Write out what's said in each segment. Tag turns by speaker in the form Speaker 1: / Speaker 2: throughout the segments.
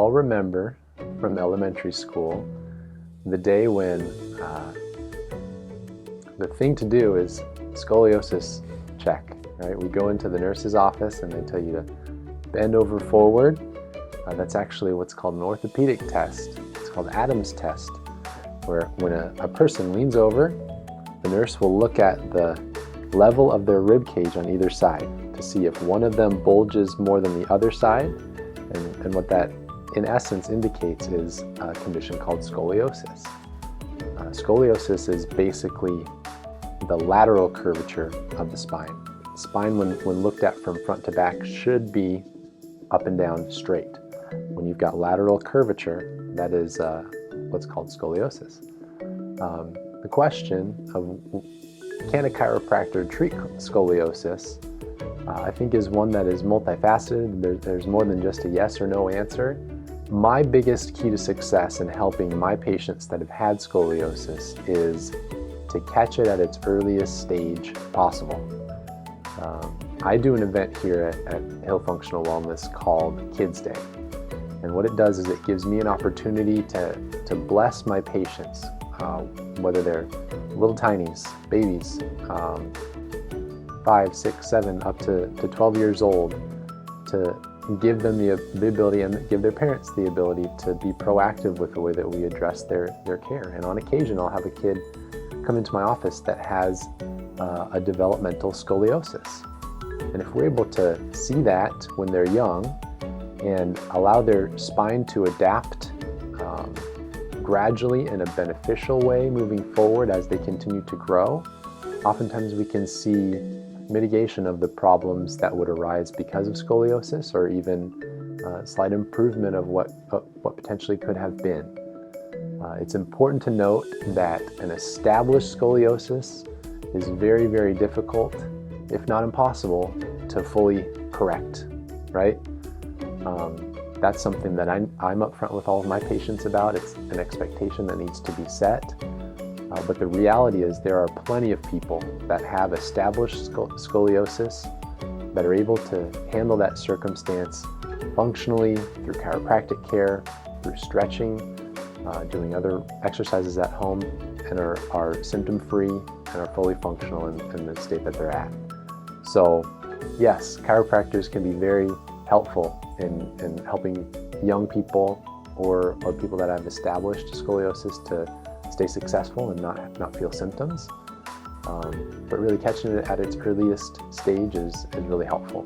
Speaker 1: all remember from elementary school the day when the thing to do is scoliosis check, right? We go into the nurse's office and they tell you to bend over forward. That's actually what's called an orthopedic test. It's called Adam's test, where when a person leans over, the nurse will look at the level of their rib cage on either side to see if one of them bulges more than the other side. And what that in essence indicates is a condition called scoliosis. Scoliosis is basically the lateral curvature of the spine. The spine, when looked at from front to back, should be up and down straight. When you've got lateral curvature, that is what's called scoliosis. The question of can a chiropractor treat scoliosis, I think is one that is multifaceted. There's more than just a yes or no answer. My biggest key to success in helping my patients that have had scoliosis is to catch it at its earliest stage possible. I do an event here at Hill Functional Wellness called Kids Day. And what it does is it gives me an opportunity to bless my patients, whether they're little tinies, babies, 5, 6, 7, up to 12 years old, to give them the ability and give their parents the ability to be proactive with the way that we address their care. And on occasion, I'll have a kid come into my office that has a developmental scoliosis. And if we're able to see that when they're young and allow their spine to adapt gradually in a beneficial way moving forward as they continue to grow, oftentimes we can see mitigation of the problems that would arise because of scoliosis, or even slight improvement of what potentially could have been. It's important to note that an established scoliosis is very, very difficult, if not impossible, to fully correct, right? That's something that I'm upfront with all of my patients about. It's an expectation that needs to be set. But the reality is there are plenty of people that have established scoliosis that are able to handle that circumstance functionally through chiropractic care, through stretching, doing other exercises at home, and are symptom-free and are fully functional in the state that they're at. So yes, chiropractors can be very helpful in helping young people or people that have established scoliosis to stay successful and not feel symptoms. But really catching it at its earliest stage is really helpful.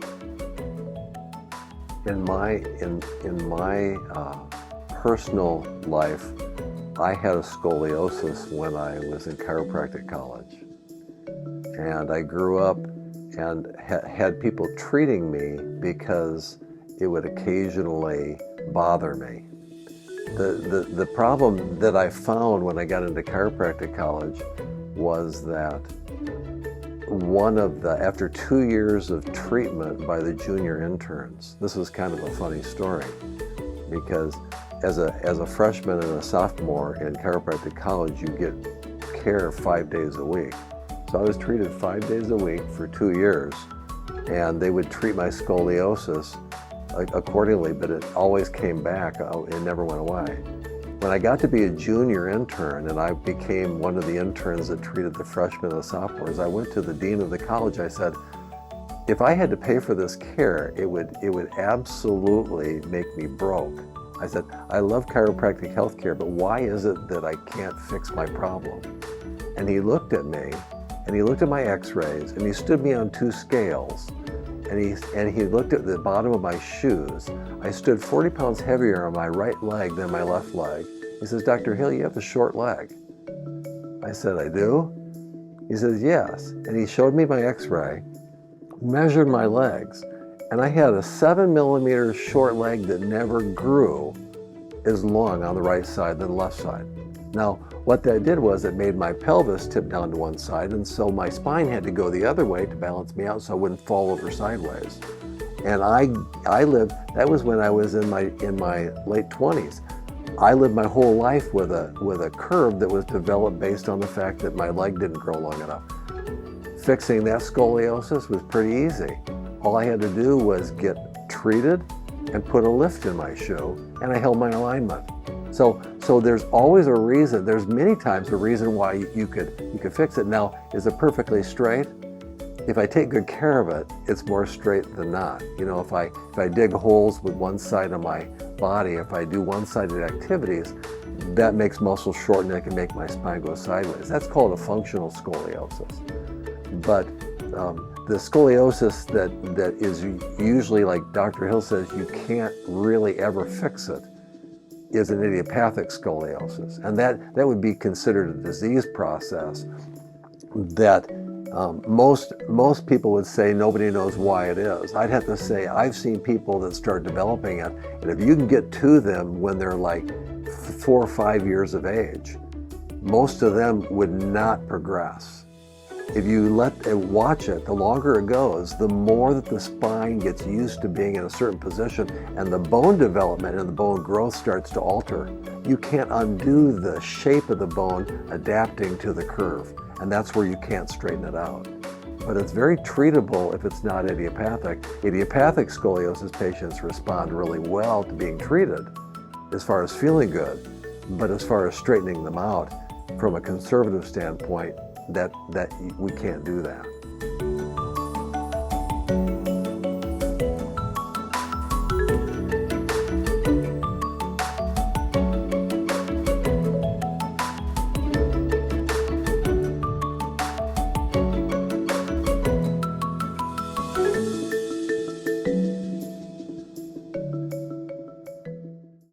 Speaker 2: In my personal life, I had a scoliosis when I was in chiropractic college. And I grew up and had people treating me because it would occasionally bother me. The problem that I found when I got into chiropractic college was that after 2 years of treatment by the junior interns, this was kind of a funny story, because as a freshman and a sophomore in chiropractic college, you get care 5 days a week. So I was treated 5 days a week for 2 years, and they would treat my scoliosis accordingly, but it always came back. It never went away. When I got to be a junior intern and I became one of the interns that treated the freshmen and the sophomores, I went to the dean of the college. I said, if I had to pay for this care, it would absolutely make me broke. I said, I love chiropractic health care, but why is it that I can't fix my problem? And he looked at me, and he looked at my x-rays, and he stood me on 2 scales. And he looked at the bottom of my shoes. I stood 40 pounds heavier on my right leg than my left leg. He says, Dr. Hill, you have a short leg. I said, I do? He says, yes. And he showed me my x-ray, measured my legs, and I had a 7 millimeter short leg that never grew as long on the right side than the left side. Now, what that did was it made my pelvis tip down to one side, and so my spine had to go the other way to balance me out so I wouldn't fall over sideways. And I lived, that was when I was in my late 20s. I lived my whole life with a curve that was developed based on the fact that my leg didn't grow long enough. Fixing that scoliosis was pretty easy. All I had to do was get treated and put a lift in my shoe, and I held my alignment. So there's always a reason, there's many times a reason why you could fix it. Now, is it perfectly straight? If I take good care of it, it's more straight than not. You know, if I dig holes with one side of my body, if I do one-sided activities, that makes muscles shorten and it can make my spine go sideways. That's called a functional scoliosis. But the scoliosis that is usually, like Dr. Hill says, you can't really ever fix it, is an idiopathic scoliosis. And that would be considered a disease process that most people would say nobody knows why it is. I'd have to say I've seen people that start developing it, and if you can get to them when they're like 4 or 5 years of age, most of them would not progress. If you watch it, the longer it goes, the more that the spine gets used to being in a certain position and the bone development and the bone growth starts to alter. You can't undo the shape of the bone adapting to the curve, and that's where you can't straighten it out. But it's very treatable if it's not idiopathic. Idiopathic scoliosis patients respond really well to being treated as far as feeling good, but as far as straightening them out from a conservative standpoint, that we can't do that.